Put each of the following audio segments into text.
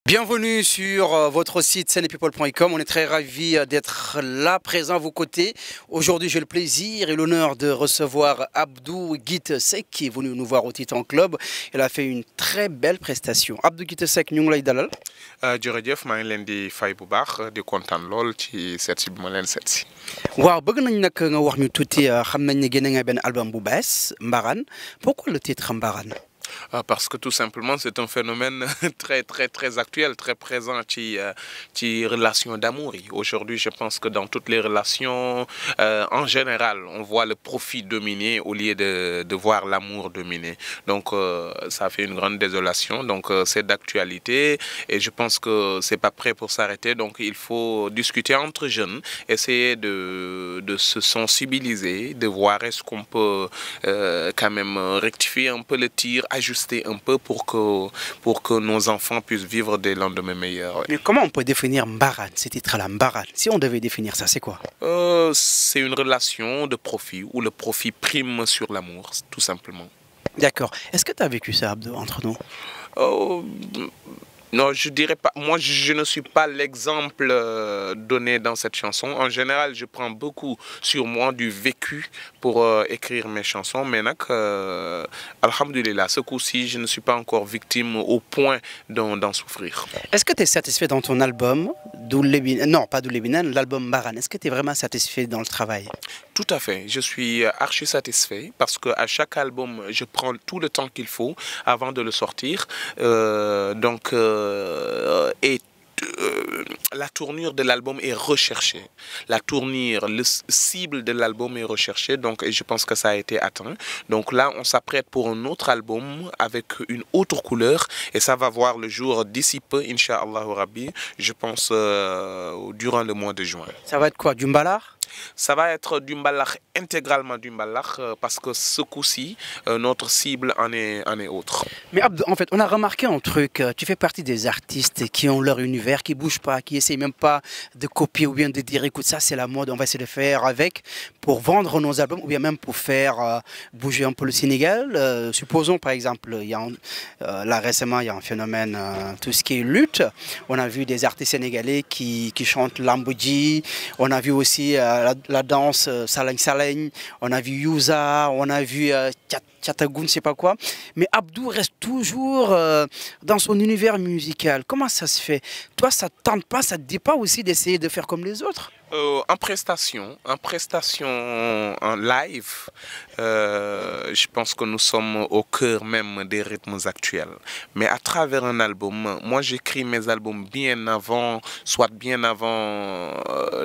Bienvenue sur votre site senepeople.com. On est très ravis d'être là, présent à vos côtés. Aujourd'hui, j'ai le plaisir et l'honneur de recevoir Abdou Guité Seck qui est venu nous voir au Titan Club. Il a fait une très belle prestation. Abdou Guité Seck, ñu ngi lay dalal. jërëjëf maa ngi leen di fay bu baax di kontaan lool ci seet si bi ma leen seet si. waaw bëgg nañ nag nga wax ñu tuuti xam nañ ne génne nga benn album bu bees Mbarane. Pourquoi le titre Mbarane? Parce que tout simplement, c'est un phénomène très actuel, très présent ci relation d'amour. Aujourd'hui, je pense que dans toutes les relations, en général, on voit le profit dominer au lieu de voir l'amour dominer. Donc, ça fait une grande désolation. Donc, c'est d'actualité et je pense que c'est pas prêt pour s'arrêter. Donc, il faut discuter entre jeunes, essayer de se sensibiliser, de voir est-ce qu'on peut quand même rectifier un peu le tir, ajuster un peu pour que nos enfants puissent vivre des lendemains meilleurs. Ouais. Mais comment on peut définir Mbarane, ce titre-là, Mbarane? Si on devait définir ça, c'est quoi? C'est une relation de profit où le profit prime sur l'amour, tout simplement. D'accord. Est-ce que tu as vécu ça, Abdou, entre nous? Non, je dirais pas. Moi, je ne suis pas l'exemple donné dans cette chanson. En général, je prends beaucoup sur moi du vécu pour écrire mes chansons. Mais alhamdoulilah, ce coup-ci, je ne suis pas encore victime au point d'en souffrir. Est-ce que tu es satisfait dans ton album non, pas Doulébinen, l'album Mbarane? Est-ce que tu es vraiment satisfait dans le travail? Tout à fait. Je suis archi satisfait parce qu'à chaque album, je prends tout le temps qu'il faut avant de le sortir. La tournure de l'album est recherchée. La tournure, le cible de l'album est recherché. Donc, et je pense que ça a été atteint. Donc là, on s'apprête pour un autre album avec une autre couleur. Et ça va voir le jour d'ici peu, Inch'Allah Rabbi, je pense durant le mois de juin. Ça va être quoi, du mbalakh? Ça va être du mbalakh, intégralement du mbalakh, parce que ce coup-ci, notre cible en est autre. Mais Abdou, en fait, on a remarqué un truc. Tu fais partie des artistes qui ont leur univers, qui ne bougent pas, qui n'essayent même pas de copier ou bien de dire, écoute, ça c'est la mode, on va essayer de faire avec pour vendre nos albums ou bien même pour faire bouger un peu le Sénégal. Supposons par exemple, là récemment, il y a un phénomène, tout ce qui est lutte. On a vu des artistes sénégalais qui chantent Lambodji. On a vu aussi la danse Salagne Salagne, on a vu Youza, on a vu Tchatagoun, je ne sais pas quoi. Mais Abdou reste toujours dans son univers musical. Comment ça se fait? Toi, ça ne tente pas, ça ne te dit pas aussi d'essayer de faire comme les autres? En prestation en live, je pense que nous sommes au cœur même des rythmes actuels. Mais à travers un album, moi j'écris mes albums bien avant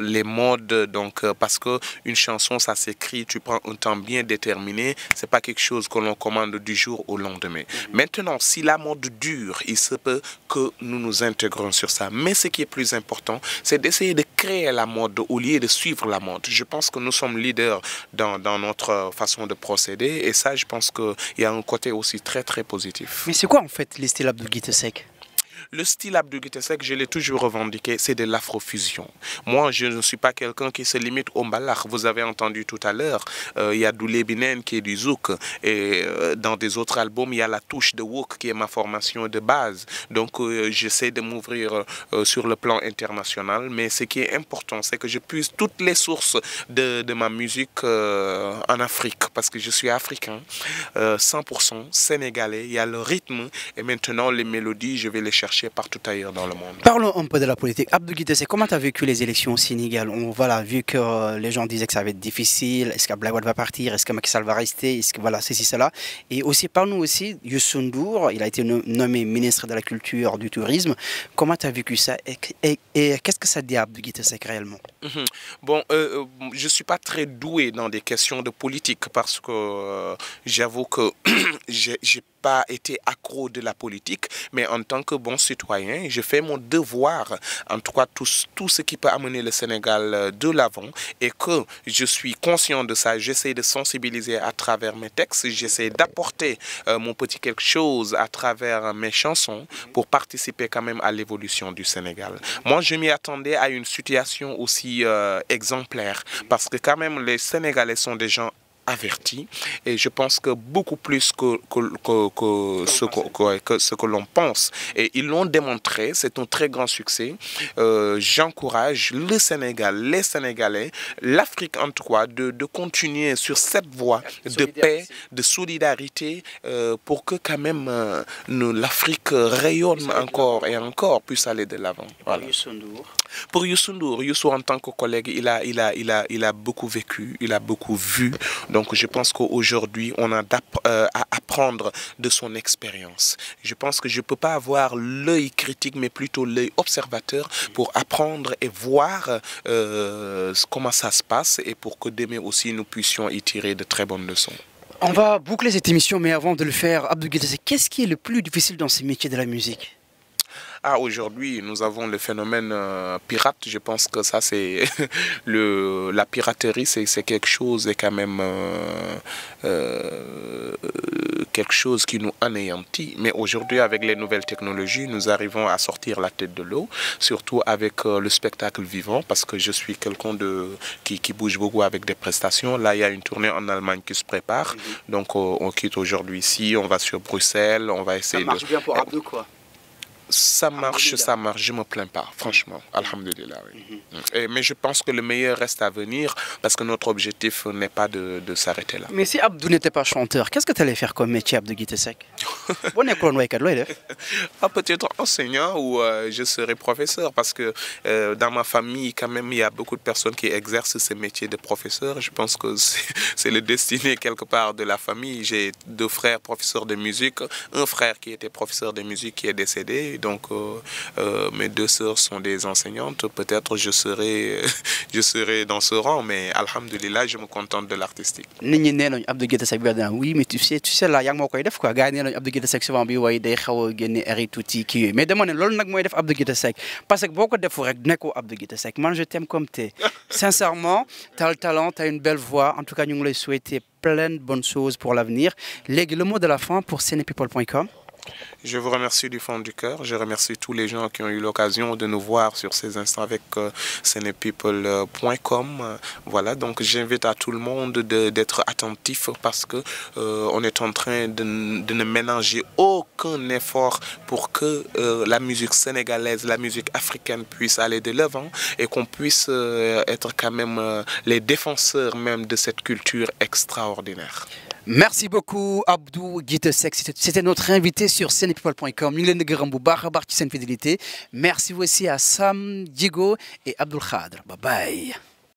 les modes. Donc parce que une chanson ça s'écrit, tu prends un temps bien déterminé. C'est pas quelque chose que l'on commande du jour au lendemain. Maintenant, si la mode dure, il se peut que nous nous intégrons sur ça. Mais ce qui est plus important, c'est d'essayer de créer la mode au lieu de suivre la mode. Je pense que nous sommes leaders dans notre façon de procéder et ça, je pense qu'il y a un côté aussi très positif. Mais c'est quoi en fait les styles Abdou Guité Seck? Le style Abdou Guité Seck, je l'ai toujours revendiqué, c'est de l'afrofusion. Moi, je ne suis pas quelqu'un qui se limite au mbalakh. Vous avez entendu tout à l'heure, il y a Doulébinen qui est du zouk. Et dans des autres albums, il y a la touche de wouk qui est ma formation de base. Donc, j'essaie de m'ouvrir sur le plan international. Mais ce qui est important, c'est que je puise toutes les sources de ma musique en Afrique. Parce que je suis africain, 100% sénégalais. Il y a le rythme et maintenant les mélodies, je vais les chercher partout ailleurs dans le monde. Parlons un peu de la politique. Abdou Guité Seck, comment tu as vécu les élections au Sénégal? Voilà, vu que les gens disaient que ça va être difficile, est-ce qu'Abdoulaye Wade va partir, est-ce que Macky Sall va rester, est-ce que voilà, ceci, cela. Et aussi, parle-nous aussi, Youssou N'Dour, il a été nommé ministre de la Culture, du Tourisme. Comment tu as vécu ça et qu'est-ce que ça dit à Abdou Guité Seck réellement? Bon, je ne suis pas très doué dans des questions de politique parce que j'avoue que j'ai pas été accro de la politique, mais en tant que bon citoyen, je fais mon devoir, en tout cas tout ce qui peut amener le Sénégal de l'avant et que je suis conscient de ça. J'essaie de sensibiliser à travers mes textes, j'essaie d'apporter mon petit quelque chose à travers mes chansons pour participer quand même à l'évolution du Sénégal. Moi, je m'y attendais à une situation aussi exemplaire parce que quand même les Sénégalais sont des gens avertis et je pense que beaucoup plus que ce que l'on pense. Et ils l'ont démontré, c'est un très grand succès. J'encourage le Sénégal, les Sénégalais, l'Afrique en tout cas, de continuer sur cette voie de paix, de solidarité, pour que quand même l'Afrique rayonne encore et encore, puisse aller de l'avant. Voilà. Pour Youssou Ndour, Youssou en tant que collègue, il a beaucoup vécu, il a beaucoup vu. Donc je pense qu'aujourd'hui, on a à apprendre de son expérience. Je pense que je ne peux pas avoir l'œil critique, mais plutôt l'œil observateur pour apprendre et voir comment ça se passe et pour que demain aussi nous puissions y tirer de très bonnes leçons. On va boucler cette émission, mais avant de le faire, Abdou Guité Seck, qu'est-ce qui est le plus difficile dans ce métier de la musique? Ah, aujourd'hui, nous avons le phénomène pirate. Je pense que ça, c'est la piraterie, c'est quelque chose et quand même quelque chose qui nous anéantit. Mais aujourd'hui, avec les nouvelles technologies, nous arrivons à sortir la tête de l'eau, surtout avec le spectacle vivant, parce que je suis quelqu'un qui bouge beaucoup avec des prestations. Là, il y a une tournée en Allemagne qui se prépare. Donc, on quitte aujourd'hui ici, on va sur Bruxelles, on va essayer de... Ça marche bien pour Abdou, quoi. Ça marche, je ne me plains pas, franchement, alhamdoulilah. Oui. Mais je pense que le meilleur reste à venir parce que notre objectif n'est pas de s'arrêter là. Mais si Abdou n'était pas chanteur, qu'est-ce que tu allais faire comme métier, Abdou Guité Seck? Peut-être enseignant ou je serai professeur parce que dans ma famille, quand même, il y a beaucoup de personnes qui exercent ce métier de professeur. Je pense que c'est le destiné quelque part de la famille. J'ai 2 frères professeurs de musique, un frère qui était professeur de musique qui est décédé. Donc, mes 2 sœurs sont des enseignantes. Peut-être je serai dans ce rang, mais alhamdoulilah, je me contente de l'artistique. Oui, mais tu sais là, il y a quoi. Abdou Guité Seck souvent bi way day xaw a génne ari tuuti kii mais dama ne loolu nag mooy def Abdou Guité Seck parce que boo ko defu rek nekkoo Abdou Guité Seck man je t'aime comme t'es sincèrement t'as le talent, t'as une belle voix, en tout cas ñu ngi lay souhaiter plein de bonnes choses pour l'avenir. Léegi le mot de la fin pour senepeople.com. Je vous remercie du fond du cœur. Je remercie tous les gens qui ont eu l'occasion de nous voir sur ces instants avec senepeople.com. Voilà, donc j'invite à tout le monde d'être attentif parce que on est en train de ne mélanger aucun effort pour que la musique sénégalaise, la musique africaine puisse aller de l'avant et qu'on puisse être quand même les défenseurs même de cette culture extraordinaire. Merci beaucoup Abdou Guité Seck, c'était notre invité sur senepeople.com. Ñu ngi leen di gërëm bu baax a baax ci seen fidélité. Merci aussi à Sam Diego et Abdoul Khadr. Bye bye.